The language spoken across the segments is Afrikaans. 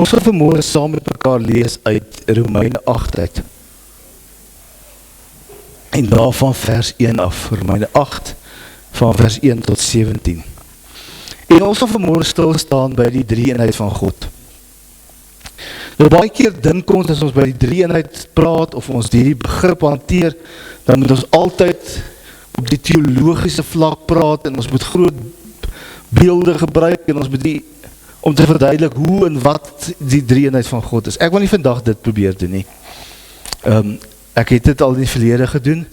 Ons gaan vanmôre saam met mekaar lees uit Romeine 8 uit. En daarvan vers 1 af, Romeine 8, van vers 1 tot 17. En ons gaan vanmôre stilstaan by die drie-eenheid van God. Nou baie keer dink ons, as ons by die drie-eenheid praat, of ons die begrip hanteer, dan moet ons altyd op die theologiese vlak praat, en ons moet groot beelde gebruik, en ons moet die, om te verduidelik hoe en wat die drie-eenheid van God is. Ek wil nie vandag dit probeer doen nie. Ek het dit al in die verlede gedoen,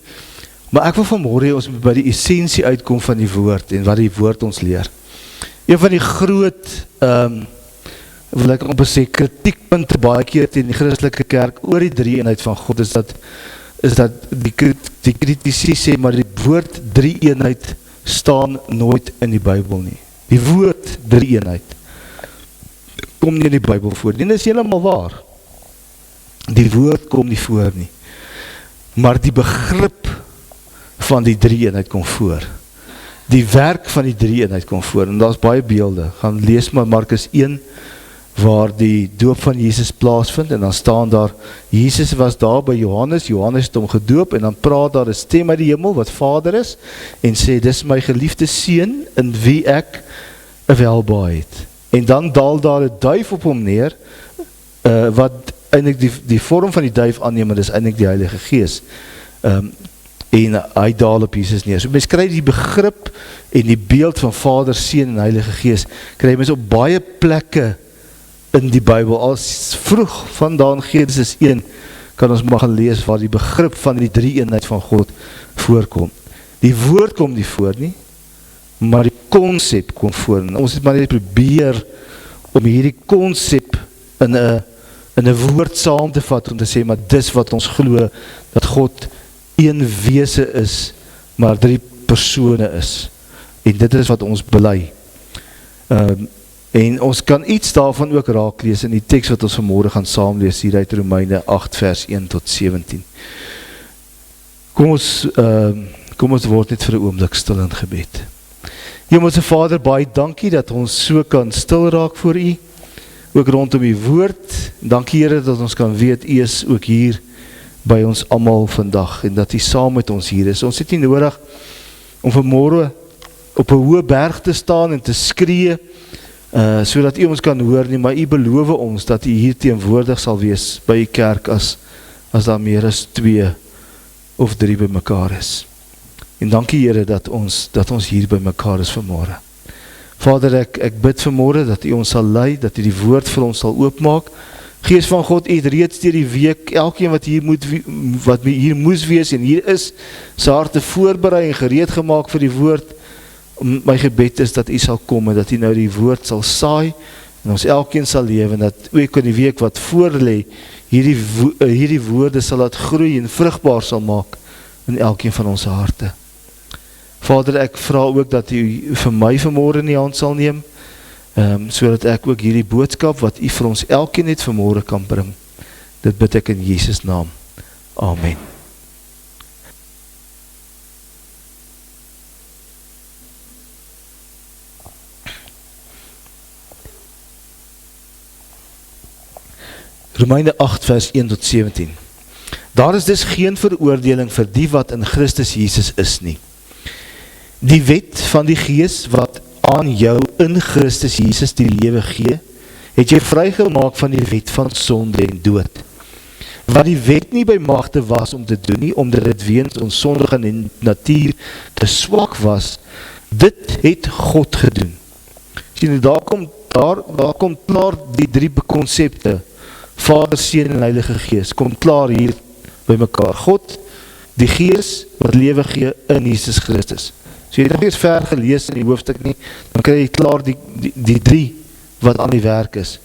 maar ek wil vanmôre ons by die essensie uitkom van die woord, en wat die woord ons leer. Een van die groot, wil ek amper sê, kritiekpunte baie keer teen die Christelike kerk oor die drie-eenheid van God, is dat die kritici sê, maar die woord drie-eenheid staan nooit in die Bybel nie. Die woord drie-eenheid kom nie in die Bybel voor. En dit is heeltemal waar. Die woord kom nie voor nie. Maar die begrip van die drie-eenheid kom voor. Die werk van die drie-eenheid kom voor. En daar is baie beelde. Gaan lees maar Markus 1, waar die doop van Jesus plaasvind, en dan staan daar, Jesus was daar by Johannes het hom gedoop, en dan praat daar 'n stem uit die hemel, wat Vader is, en sê, dis my geliefde seun, in wie ek 'n welbehae het. En dan daal daar 'n duif op hom neer, wat eintlik die vorm van die duif aanneem, en dis eintlik die Heilige Gees. En hy daal op Jesus neer. So mens kry die begrip en die beeld van Vader, Seun en Heilige Gees, kry mens op baie plekke in die Bybel, als vroeg vandaan Genesis 1, kan ons maar gaan lees waar die begrip van die drie-eenheid van God voorkom. Die woord kom nie voor nie, maar die konsep kom voor. En ons het maar net probeer om hierdie konsep in 'n woord saam te vat, om te sê, maar dis wat ons glo, dat God een wese is, maar drie persone is. En dit is wat ons bely. En ons kan iets daarvan ook raak lees in die tekst wat ons vanmôre gaan saam lees, hier uit Romeine 8 vers 1 tot 17. Kom ons word net vir 'n oomblik stil in gebed. Hemelse Vader, baie dankie dat ons so kan stil raak voor U, ook rondom U woord. Dankie Here dat ons kan weet, U is ook hier by ons almal vandag, en dat U saam met ons hier is. Ons het nie nodig om vanmôre op 'n hoë berg te staan en te skree, sodat U ons kan hoor nie, maar U beloof ons dat U hier teenwoordig sal wees by U kerk, as daar meer as 2 of 3 by mekaar is. En dankie Here dat ons hier by mekaar is vanmôre. Vader, ek bid vanmôre dat U ons sal lei, dat U die woord vir ons sal oopmaak. Gees van God, U het reeds deur die week, elkeen wat hier moes wees en hier is, sy harte voorberei en gereed gemaak vir die woord. My gebed is dat U sal kom en dat U nou die woord sal saai en ons elkeen sal lewe, en dat ook in die week wat voorlê, hierdie woorde sal laat groei en vrugbaar sal maak in elkeen van ons harte. Vader, ek vra ook dat U vir my vanmôre in die hand sal neem, sodat ek ook hierdie boodskap wat U vir ons elkeen net vanmôre kan bring. Dit bid ek in Jesus naam. Amen. Romeine 8 vers 1 tot 17. Daar is dus geen veroordeling vir die wat in Christus Jesus is nie. Die wet van die Gees wat aan jou in Christus Jesus die lewe gee, het jy vrygemaak van die wet van sonde en dood. Wat die wet nie by magte was om te doen nie, omdat dit weens ons sondige natuur te swak was, dit het God gedoen. Sien, daar kom klaar die 3 konsepte, Vader, Seun en Heilige Gees, kom klaar hier by mekaar. God, die Gees wat lewe gee in Jesus Christus. So jy het nog eens ver gelees in die hoofstuk nie, dan kry jy klaar die 3 wat aan die werk is.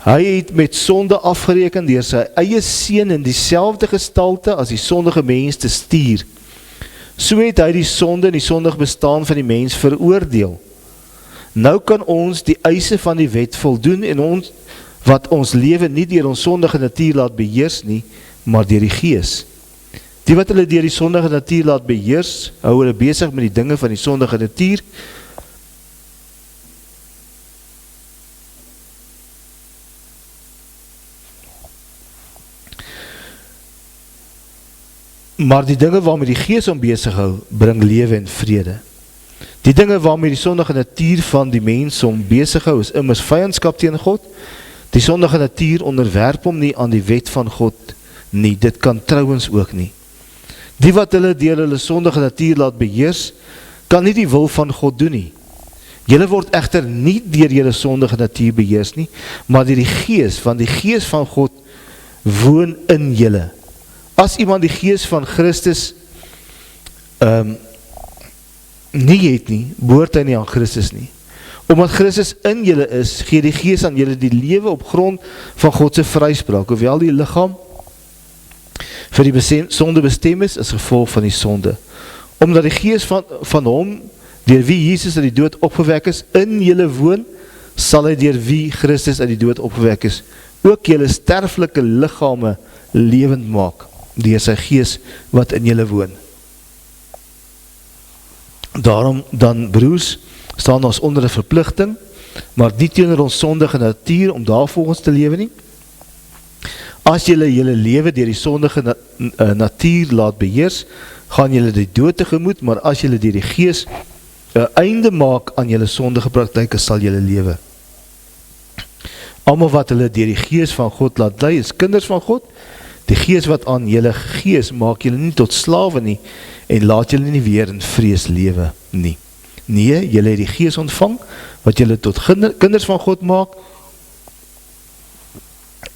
Hy het met sonde afgereken deur sy eie seun in dieselfde gestalte as die sondige mens te stuur. So het hy die sonde en die sondige bestaan van die mens veroordeel. Nou kan ons die eise van die wet voldoen en wat ons lewe nie deur ons sondige natuur laat beheers nie, maar deur die Gees. Die wat hulle deur die sondige natuur laat beheers, hou hulle besig met die dinge van die sondige natuur, Maar die dinge waarmee die gees om besig hou, bring lewe en vrede. Die dinge waarmee die sondige natuur van die mens om besig hou, is immers vyandskap teen God. Die sondige natuur onderwerp hom nie aan die wet van God nie, dit kan trouwens ook nie. Die wat hulle deur hulle sondige natuur laat beheers, kan nie die wil van God doen nie. Julle word egter nie deur julle sondige natuur beheers nie, maar deur die gees, want die gees van God woon in julle. As iemand die gees van Christus nie het nie, behoort hy nie aan Christus nie. Omdat Christus in julle is, gee die gees aan julle die lewe op grond van Godse vryspraak, hoewel die liggaam vir die sonde bestem is gevolg van die sonde. Omdat die gees van hom, deur wie Jesus uit die dood opgewek is, in julle woon, sal hy deur wie Christus uit die dood opgewek is, ook julle sterflike liggame lewend maak, deur sy gees wat in julle woon. Daarom dan, broers, staan ons onder 'n verpligting, maar nie teenoor ons sondige natuur om daarvolgens te lewe nie. As julle lewe deur die sondige natuur laat beheers, gaan julle die dood tegemoet, maar as julle deur die gees 'n einde maak aan julle sondige praktyke, sal julle lewe. Almal wat hulle deur die gees van God laat lei, is kinders van God. Die gees wat aan julle gees maak julle nie tot slawe nie, en laat julle nie weer in vrees lewe nie. Nee, julle het die gees ontvang, wat julle tot kinders van God maak,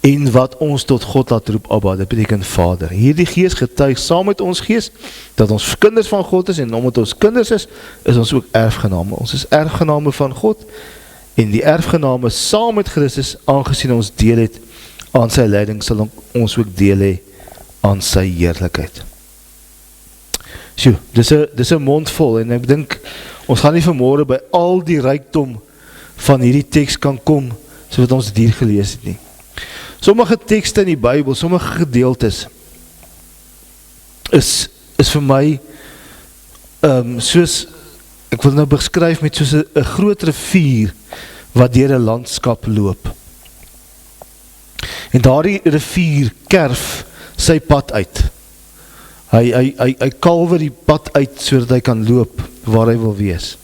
en wat ons tot God laat roep, Abba, dit beteken Vader. Hierdie gees getuig saam met ons gees, dat ons kinders van God is, en omdat ons kinders is ons ook erfgename. Ons is erfgename van God, en die erfgename saam met Christus, aangesien ons deel het aan sy leiding, sal ons ook deel hê aan sy heerlikheid. So, dis 'n mond vol, en ek dink, ons gaan nie vanmôre by al die rykdom van hierdie teks kan kom, so wat ons hier gelees het nie. Sommige tekste in die Bybel, sommige gedeeltes, is vir my, soos, ek wil nou beskryf met soos 'n groot rivier, wat deur 'n landskap loop. En daardie rivier kerf sy pad uit. Hy kalwe die pad uit, sodat hy kan loop, waar hy wil wees.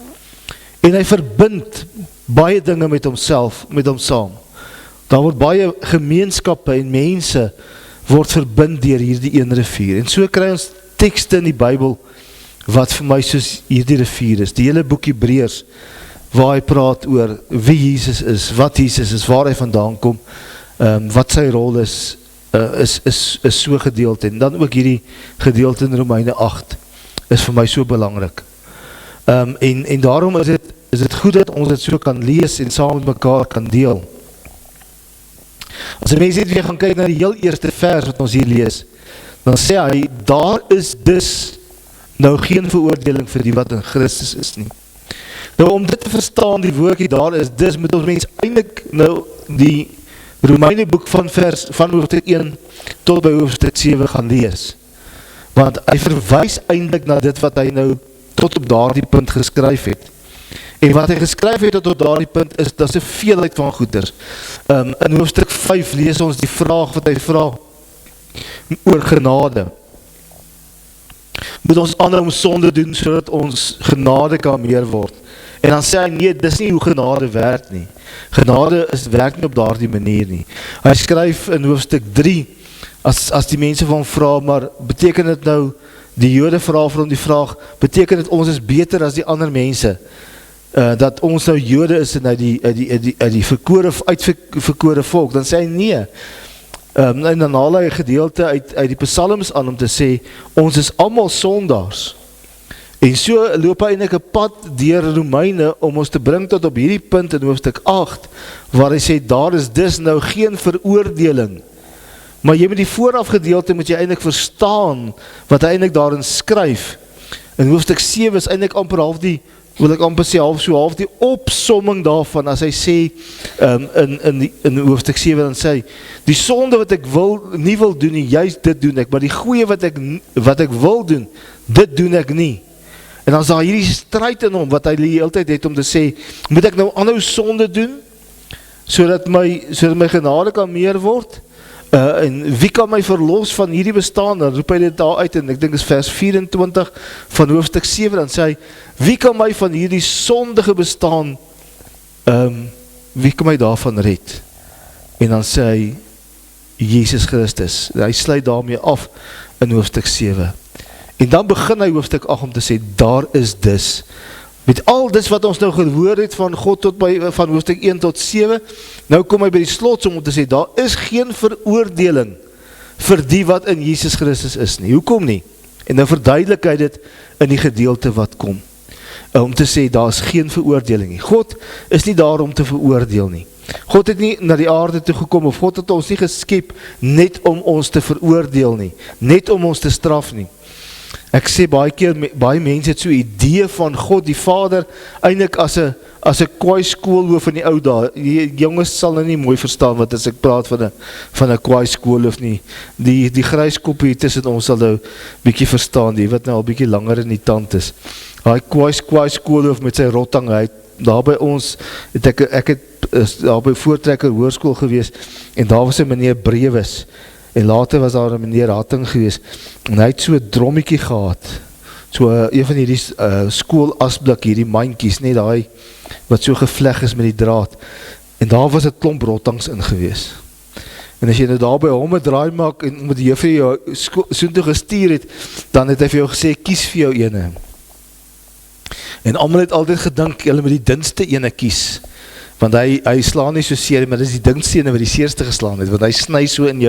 En hy verbind baie dinge met homself, met hom saam. Daar word baie gemeenskappe en mense word verbind deur hierdie een rivier. En so kry ons tekste in die Bybel wat vir my soos hierdie rivier is. Die hele boek Hebreërs waar hy praat oor wie Jesus is, wat Jesus is, waar hy vandaan kom, wat sy rol is so gedeelte. En dan ook hierdie gedeelte in Romeine 8 is vir my so belangrik. En daarom is dit goed dat ons dit so kan lees en saam met mekaar kan deel. As die mens net weer gaan kyk na die heel eerste vers wat ons hier lees, dan sê hy, daar is dus nou geen veroordeling vir die wat in Christus is nie. Nou om dit te verstaan, die woordjie daar is dus, moet ons mens eintlik nou die Romeine boek van hoofstuk 1 tot by hoofstuk 7 gaan lees. Want hy verwys eintlik na dit wat hy nou tot op daardie punt geskryf het. En wat hy geskryf het tot daardie punt is, dat is 'n veelheid van goeders. In hoofstuk 5 lees ons die vraag wat hy vra oor genade. Moet ons ander om sonde doen, sodat ons genade kan meer word? En dan sê hy, nee, dis nie hoe genade werk nie. Genade werk nie op daardie manier nie. Hy skryf in hoofstuk 3, as die mense van hom vra, maar beteken dit nou, die Jode vra vir hom die vraag, beteken dit ons is beter as die ander mense? Dat ons nou Jode is en uit die uitverkore volk, dan sê hy nee. En dan haal hy 'n gedeelte uit die psalms aan om te sê, ons is almal sondaars. En so loop hy eintlik 'n pad deur Romeine om ons te bring tot op hierdie punt in hoofstuk 8, waar hy sê, daar is dus nou geen veroordeling. Maar jy met die voorafgedeelte moet jy eintlik verstaan, wat hy eintlik daarin skryf. In hoofstuk 7 is eintlik amper half die opsomming daarvan, as hy sê, in hoofstuk 7, dan sê hy, die sonde wat ek nie wil doen nie, juist dit doen ek, maar die goeie wat ek wil doen, dit doen ek nie. En dan is daar hierdie stryd in hom, wat hy die hele tyd het om te sê, moet ek nou aanhou sonde doen, sodat my genade kan meer word? En wie kan my verlos van hierdie bestaan? Dan roep hy dit daar uit, en ek dink is vers 24 van hoofstuk 7, dan sê hy, wie kan my van hierdie sondige bestaan, wie kan my daarvan red? En dan sê hy, Jesus Christus, hy sluit daarmee af in hoofstuk 7. En dan begin hy hoofstuk 8 om te sê, daar is dus, met al dis wat ons nou gehoor het van God van hoofstuk 1 tot 7, nou kom hy by die slotsom om te sê, daar is geen veroordeling vir die wat in Jesus Christus is nie. Hoekom nie? En nou verduidelik hy dit in die gedeelte wat kom. Om te sê, daar is geen veroordeling nie. God is nie daar om te veroordeel nie. God het nie na die aarde toe gekom, of God het ons nie geskep net om ons te veroordeel nie, net om ons te straf nie. Ek sê baie keer, baie mense het so idee van God die Vader, eintlik as 'n kwaai skoolhoof in die ou dae. Die jonges sal nou nie mooi verstaan wat as ek praat van 'n kwaai skoolhoof nie. Die gryskoppie tussen ons sal nou bietjie verstaan, die wat nou al bietjie langer in die tand is. Daai kwaai skoolhoof met sy rottang, hy daar by ons, ek het daar by Voortrekker Hoërskool gewees, en daar was 'n meneer Brewes, en later was daar 'n meneer Hatting gewees, en hy het so 'n drommetjie gehad, so een van hierdie skoolasblik, hierdie mandjies, net daai wat so gevleg is met die draad, en daar was 'n klomp rottangs in gewees. En as jy nou daar by hom 'n draai maak, en omdat die juffrou jou soontoe gestuur het, dan het hy vir jou gesê, kies vir jou ene. En almal het altyd gedink, hulle moet die dunste ene kies, want hy slaan nie so seer, maar dit is die dunste ene wat die seerste geslaan het, want hy sny so in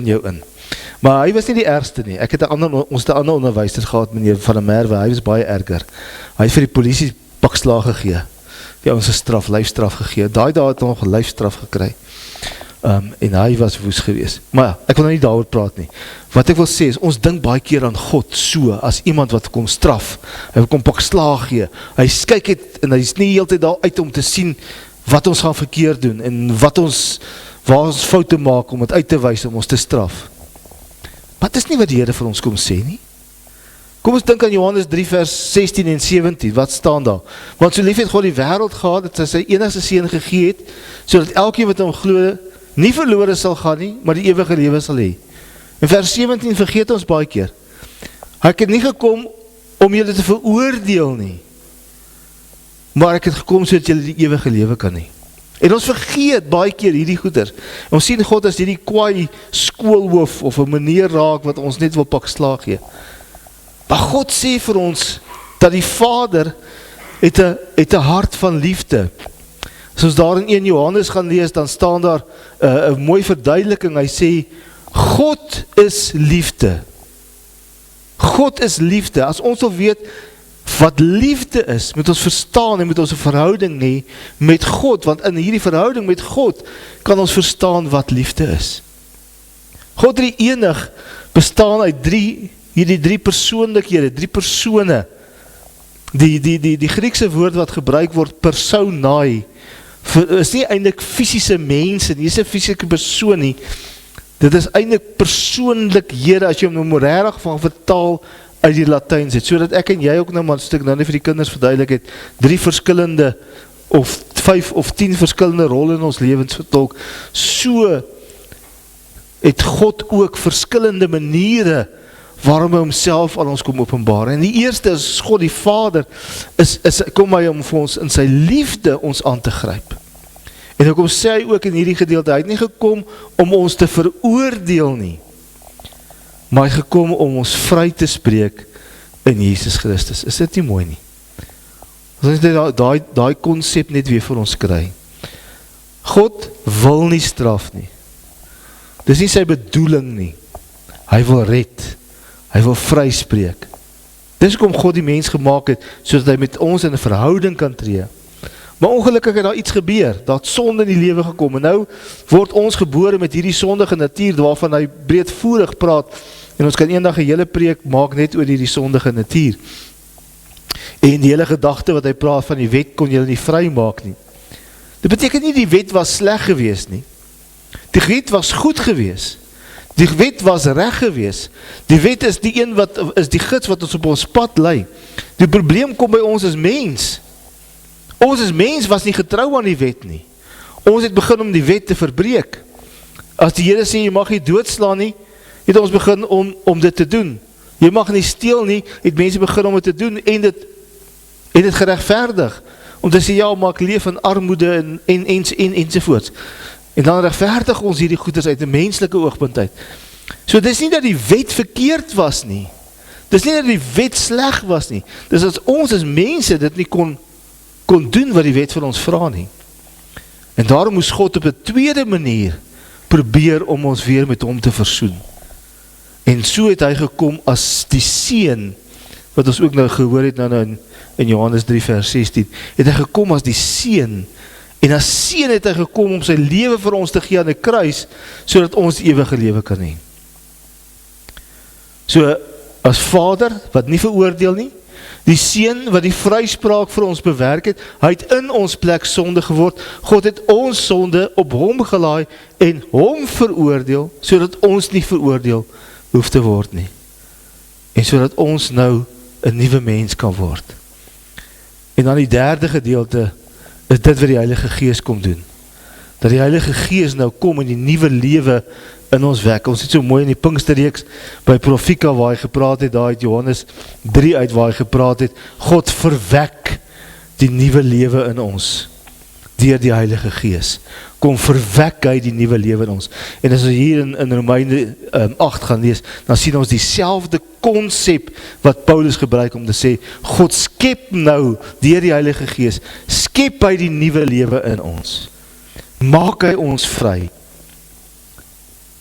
jou in. Maar hy was nie die ergste nie. Ek het ons het 'n ander onderwyser gehad, meneer Van der Merwe, hy was baie erger. Hy het vir die polisie pakslaag gegee, die ons 'n lyfstraf gegee. Daai dae het hy nog 'n lyfstraf gekry. En hy was woes gewees. Maar ja, ek wil nou nie daaroor praat nie. Wat ek wil sê is, ons dink baie keer aan God so, as iemand wat kom straf, hy kom pak slaag gee, hy kyk het, en hy is nie heeltyd daar uit om te sien, wat ons gaan verkeerd doen, en waar ons foute maak, om het uit te wys, om ons te straf. Maar dit is nie wat die Here vir ons kom sê nie. Kom ons dink aan Johannes 3 vers 16 en 17, wat staan daar? Want so lief het God die wêreld gehad, dat hy sy enigste seun gegee het, sodat elkeen wat hom glo, nie verlore sal gaan nie, maar die ewige lewe sal hê. In vers 17 vergeet ons baie keer. Ek het nie gekom om julle te veroordeel nie, maar ek het gekom sodat julle die ewige lewe kan hê. En ons vergeet baie keer hierdie goeders. Ons sien God as hierdie kwaai skoolhoof of 'n meneer raak wat ons net wil pak slaag gee. Maar God sê vir ons dat die Vader het 'n hart van liefde. As ons daar in 1 Johannes gaan lees, dan staan daar 'n mooi verduideliking. Hy sê, God is liefde. God is liefde. As ons wil weet wat liefde is, moet ons verstaan en moet ons 'n verhouding hê met God, want in hierdie verhouding met God kan ons verstaan wat liefde is. God die enig bestaan uit hierdie drie persoonlikhede, 3 persone. Die Griekse woord wat gebruik word, personai, is nie eintlik fisiese mense, nie is 'n fisiese persoon nie. Dit is eintlik persoonlikhede, as jy hom nou regtig van vertaal uit die Latyns het, sodat ek en jy ook nou maar 'n stuk nou net vir die kinders verduidelik het, 3 verskillende of 5 of 10 verskillende rolle in ons lewens vertolk. So het God ook verskillende maniere waarom hy homself aan ons kom openbaar. En die eerste is God die Vader, kom hy om vir ons in sy liefde ons aan te gryp. En dan kom sê hy ook in hierdie gedeelte, hy het nie gekom om ons te veroordeel nie, maar hy gekom om ons vry te spreek in Jesus Christus. Is dit nie mooi nie? As ons daai konsep net weer vir ons kry. God wil nie straf nie. Dis nie sy bedoeling nie. Hy wil red. Hy wil vry spreek. Dis hoekom God die mens gemaak het, sodat hy met ons in 'n verhouding kan tree. Maar ongelukkig het daar iets gebeur, daar het sonde in die lewe gekom, en nou word ons gebore met hierdie sondige natuur, waarvan hy breedvoerig praat, en ons kan eendag 'n hele preek maak net oor hierdie sondige natuur. En die hele gedagte wat hy praat van die wet, kon julle nie vry maak nie. Dit beteken nie die wet was sleg gewees nie. Die wet was goed gewees. Die wet was reg gewees. Die wet is die een wat is die gids wat ons op ons pad lei. Die probleem kom by ons as mens. Ons as mens was nie getrou aan die wet nie. Ons het begin om die wet te verbreek. As die Here sê, jy mag nie doodslaan nie, het ons begin om dit te doen. Jy mag nie steel nie, het mense begin om dit te doen, en dit geregverdig, om te sê, ja, maar ek leef in armoede, ensovoorts. En dan regverdig ons hierdie goeders uit 'n menslike oogpunt uit. So dis nie dat die wet verkeerd was nie, dis nie dat die wet sleg was nie, dis dat ons as mense dit nie kon doen wat die wet vir ons vra nie. En daarom moes God op 'n tweede manier probeer om ons weer met hom te versoen. En so het hy gekom as die seun, wat ons ook nou gehoor het nou in Johannes 3 vers 16, het hy gekom as die seun, en as seun het hy gekom om sy lewe vir ons te gee aan 'n kruis, sodat ons die ewige lewe kan hê. So, as Vader, wat nie veroordeel nie, die seun wat die vryspraak vir ons bewerk het, hy het in ons plek sonde geword, God het ons sonde op hom gelaai, en hom veroordeel, sodat ons nie veroordeel hoef te word nie. En sodat ons nou 'n nuwe mens kan word. En dan die derde gedeelte, is dit wat die Heilige Gees kom doen. Dat die Heilige Gees nou kom en die nuwe lewe in ons wek. Ons het so mooi in die Pinksterreeks by Profika waar hy gepraat het, daar uit Johannes 3 uit waar hy gepraat het, God verwek die nuwe lewe in ons, deur die Heilige Gees. Kom verwek hy die nuwe lewe in ons. En as ons hier in Romeine 8 gaan lees, dan sien ons dieselfde konsep wat Paulus gebruik om te sê, God skep nou deur die Heilige Gees, skep hy die nuwe lewe in ons. Maak hy ons vry.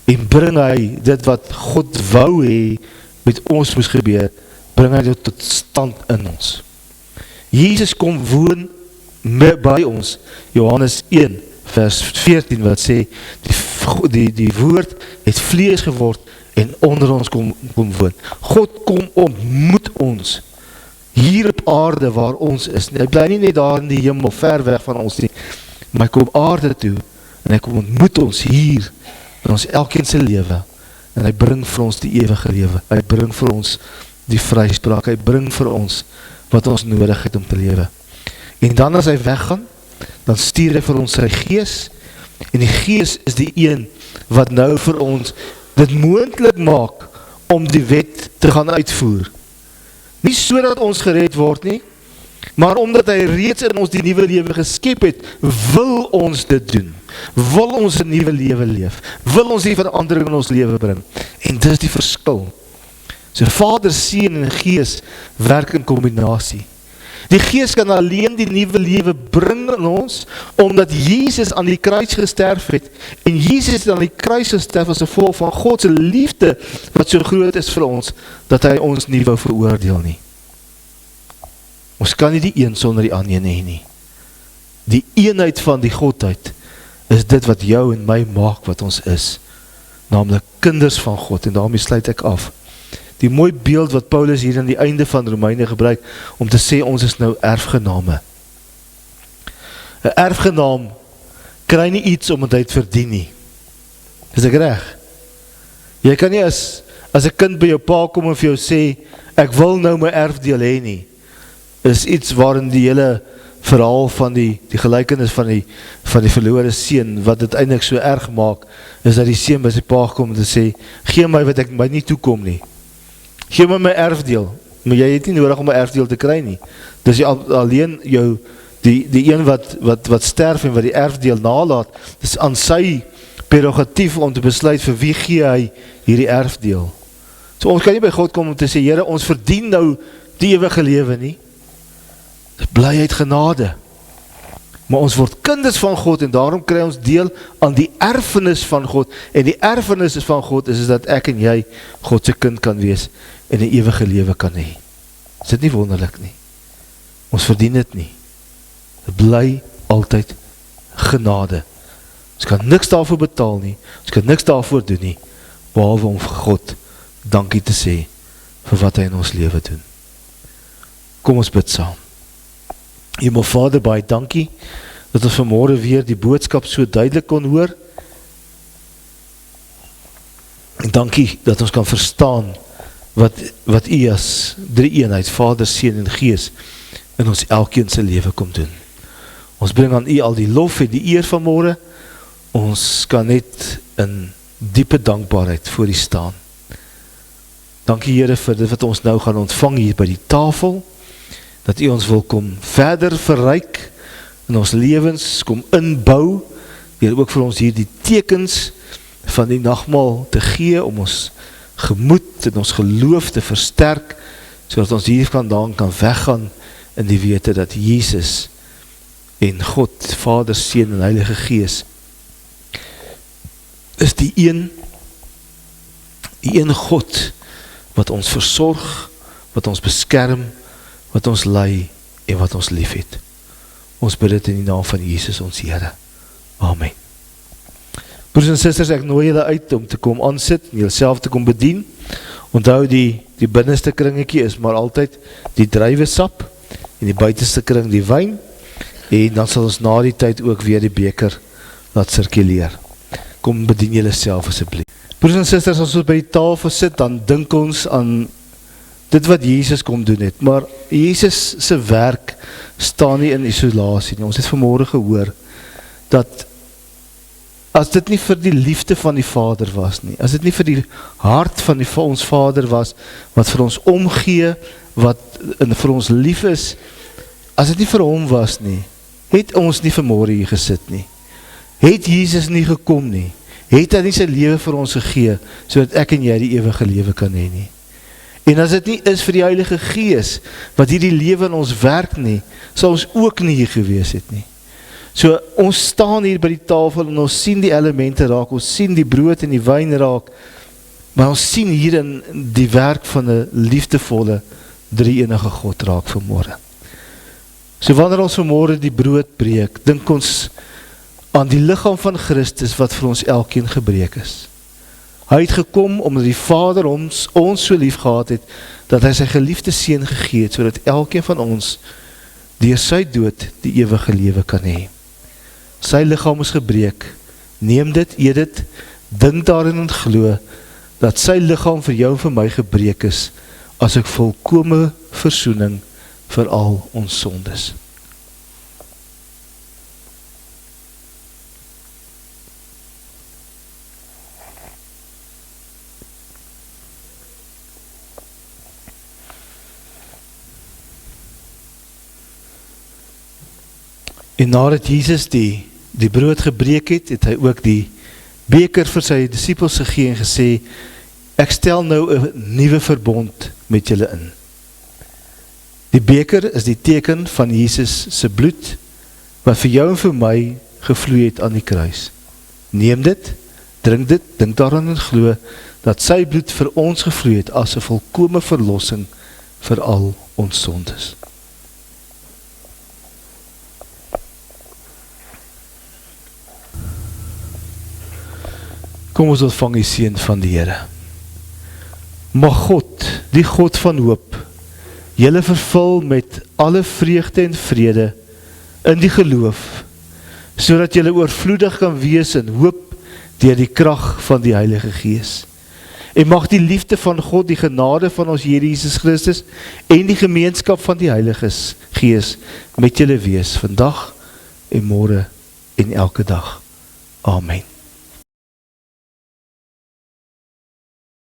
En bring hy dit wat God wou hê met ons moes gebeur, bring hy dit tot stand in ons. Jesus kom woon by ons, Johannes 1 vers 14 wat sê, die woord het vlees geword en onder ons kom woon. God kom ontmoet ons hier op aarde waar ons is. Hy bly nie net daar in die hemel ver weg van ons nie, maar hy kom aarde toe en hy kom ontmoet ons hier in ons elkeen se lewe en hy bring vir ons die ewige lewe. Hy bring vir ons die vryspraak. Hy bring vir ons wat ons nodig het om te lewe. En dan as hy weggaan, dan stuur hy vir ons sy Gees, en die Gees is die een wat nou vir ons dit moontlik maak om die wet te gaan uitvoer. Nie sodat ons gered word nie, maar omdat hy reeds in ons die nuwe lewe geskep het, wil ons dit doen. Wil ons 'n nuwe lewe leef. Wil ons die verandering in ons lewe bring. En dis die verskil. So Vader, Seun en Gees werk in kombinasie. Die Gees kan alleen die nuwe lewe bring in ons, omdat Jesus aan die kruis gesterf het, en Jesus het aan die kruis gesterf as gevolg van God se liefde, wat so groot is vir ons, dat hy ons nie wou veroordeel nie. Ons kan nie die een sonder die ander hê nie. Die eenheid van die Godheid, is dit wat jou en my maak wat ons is, naamlik kinders van God, en daarmee sluit ek af. Die mooi beeld wat Paulus hier aan die einde van Romeine gebruik, om te sê ons is nou erfgename. 'n Erfgenaam kry nie iets omdat hy het verdien nie. Is ek reg? Jy kan nie as 'n kind by jou pa kom en vir jou sê, ek wil nou my erfdeel hê nie. Is iets waarin die hele verhaal van die gelykenis van die verlore seun, wat dit eintlik so erg maak, is dat die seun by sy pa kom en te sê, gee my wat ek my nie toekom nie. Gee my erfdeel, maar jy het nie nodig om 'n erfdeel te kry nie. Dis alleen jou, die een wat sterf en wat die erfdeel nalaat, dis aan sy prerogatief om te besluit vir wie gee hy hierdie erfdeel. So ons kan nie by God kom om te sê, Here, ons verdien nou die ewige lewe nie. Dit bly uit genade. Maar ons word kinders van God en daarom kry ons deel aan die erfenis van God. En die erfenis van God is dat ek en jy God se kind kan wees en 'n ewige lewe kan hê. Is dit nie wonderlik nie? Ons verdien dit nie. Dit bly altyd genade. Ons kan niks daarvoor betaal nie. Ons kan niks daarvoor doen nie, behalwe om vir God dankie te sê vir wat hy in ons lewe doen. Kom ons bid saam. Hemel Vader, baie dankie dat ons vanmôre weer die boodskap so duidelik kon hoor. En dankie dat ons kan verstaan wat U as drie eenheid, Vader, Seun en Gees, in ons elkeen se lewe kom doen. Ons bring aan U al die lof en die eer vanmôre, ons kan net in diepe dankbaarheid voor U staan. Dankie Here vir dit wat ons nou gaan ontvang hier by die tafel, dat U ons wil kom verder verryk in ons lewens, kom inbou, deur ook vir ons hier die tekens van die nagmaal te gee, om ons gemoed en ons geloof te versterk, sodat ons hier vandaan kan weggaan in die wete dat Jesus en God, Vader, Seun en Heilige Gees is die een God wat ons versorg, wat ons beskerm, wat ons lei en wat ons lief het. Ons bid dit in die naam van Jesus ons Here. Amen. Broers en susters, ek nooi julle uit om te kom aansit en jyself te kom bedien. Onthou die binneste kringetjie is maar altyd die druiwesap en die buitenste kring die wyn, en dan sal ons na die tyd ook weer die beker laat sirkuleer. Kom bedien julle self asseblief. Broers en susters, as ons by die tafel sit, dan dink ons aan dit wat Jesus kom doen het, maar Jesus se werk staan nie in isolasie nie. Ons het vanmôre gehoor dat as dit nie vir die liefde van die Vader was nie, as dit nie vir die hart van ons Vader was, wat vir ons omgee, wat vir ons lief is, as dit nie vir hom was nie, het ons nie vanmôre hier gesit nie. Het Jesus nie gekom nie, het hy nie sy lewe vir ons gegee, sodat ek en jy die ewige lewe kan hê nie. En as dit nie is vir die Heilige Gees, wat hierdie lewe in ons werk nie, sal ons ook nie hier gewees het nie. So, ons staan hier by die tafel en ons sien die elemente raak, ons sien die brood en die wyn raak, maar ons sien hier in die werk van 'n liefdevolle, drie-enige God raak vanmôre. So wanneer ons vanmôre die brood breek, dink ons aan die liggaam van Christus wat vir ons elkeen gebreek is. Hy het gekom omdat die Vader ons so lief gehad het, dat hy sy geliefde seun gegee het, sodat elkeen van ons deur sy dood die ewige lewe kan hê. Sy liggaam is gebreek, neem dit, eet dit, dink daarin en glo, dat sy liggaam vir jou en vir my gebreek is, as ek volkome versoening vir al ons sondes. En nadat Jesus die brood gebreek het, het hy ook die beker vir sy disippels gegee en gesê, ek stel nou 'n nuwe verbond met julle in. Die beker is die teken van Jesus se bloed, wat vir jou en vir my gevloei het aan die kruis. Neem dit, drink dit, dink daaraan en glo, dat sy bloed vir ons gevloei het, as 'n volkome verlossing vir al ons sondes. Kom ons ontvang die seën van die Here. Mag God, die God van hoop, julle vervul met alle vreugde en vrede in die geloof, sodat julle oorvloedig kan wees in hoop deur die krag van die Heilige Gees. En mag die liefde van God, die genade van ons Here Jesus Christus en die gemeenskap van die Heilige Gees met julle wees vandag en môre en elke dag. Amen.